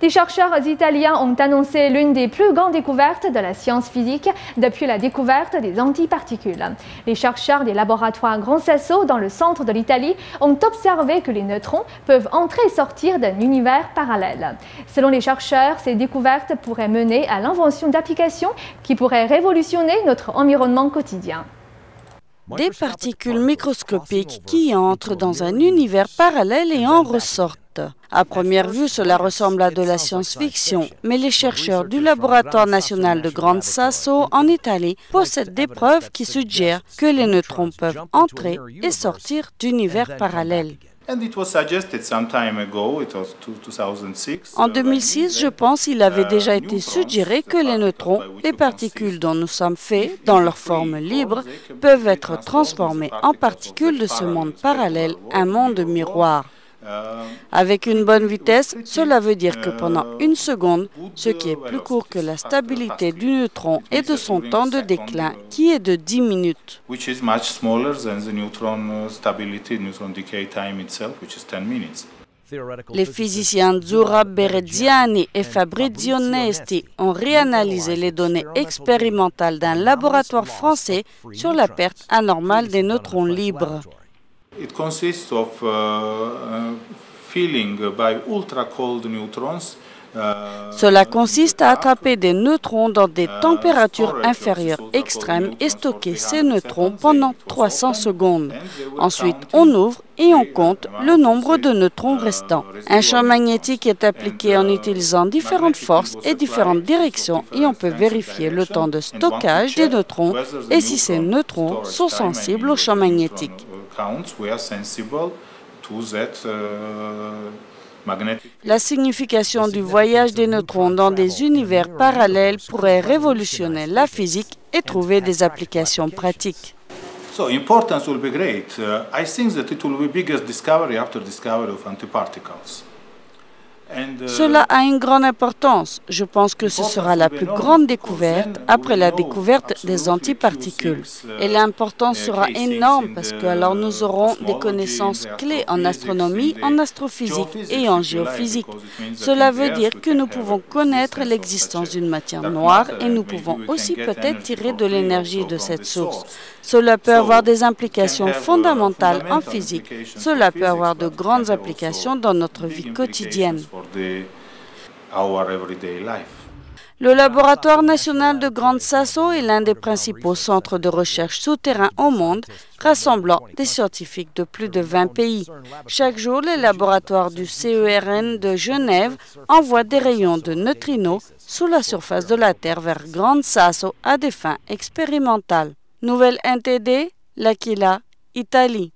Des chercheurs italiens ont annoncé l'une des plus grandes découvertes de la science physique depuis la découverte des antiparticules. Les chercheurs des laboratoires Gran Sasso dans le centre de l'Italie ont observé que les neutrons peuvent entrer et sortir d'un univers parallèle. Selon les chercheurs, ces découvertes pourraient mener à l'invention d'applications qui pourraient révolutionner notre environnement quotidien. Des particules microscopiques qui entrent dans un univers parallèle et en ressortent. À première vue, cela ressemble à de la science-fiction, mais les chercheurs du laboratoire national de Gran Sasso en Italie possèdent des preuves qui suggèrent que les neutrons peuvent entrer et sortir d'univers parallèles. En 2006, je pense, il avait déjà été suggéré que les neutrons, les particules dont nous sommes faits, dans leur forme libre, peuvent être transformés en particules de ce monde parallèle, un monde miroir. Avec une bonne vitesse, cela veut dire que pendant une seconde, ce qui est plus court que la stabilité du neutron et de son temps de déclin, qui est de 10 minutes. Les physiciens Zurab Bereziani et Fabrizio Nesti ont réanalysé les données expérimentales d'un laboratoire français sur la perte anormale des neutrons libres. It consists of filling by ultra-cold neutrons. Cela consiste à attraper des neutrons dans des températures inférieures extrêmes et stocker ces neutrons pendant 300 secondes. Ensuite, on ouvre et on compte le nombre de neutrons restants. Un champ magnétique est appliqué en utilisant différentes forces et différentes directions et on peut vérifier le temps de stockage des neutrons et si ces neutrons sont sensibles au champ magnétique. La signification du voyage des neutrons dans des univers parallèles pourrait révolutionner la physique et trouver des applications pratiques. So importance will be great. I think that it will be biggest discovery after discovery of antiparticles. Cela a une grande importance. Je pense que ce sera la plus grande découverte après la découverte des antiparticules. Et l'importance sera énorme parce que alors nous aurons des connaissances clés en astronomie, en astrophysique et en géophysique. Cela veut dire que nous pouvons connaître l'existence d'une matière noire et nous pouvons aussi peut-être tirer de l'énergie de cette source. Cela peut avoir des implications fondamentales en physique. Cela peut avoir de grandes applications dans notre vie quotidienne. Le laboratoire national de Gran Sasso est l'un des principaux centres de recherche souterrains au monde, rassemblant des scientifiques de plus de 20 pays. Chaque jour, les laboratoires du CERN de Genève envoient des rayons de neutrinos sous la surface de la Terre vers Gran Sasso à des fins expérimentales. Nouvelle NTD, L'Aquila, Italie.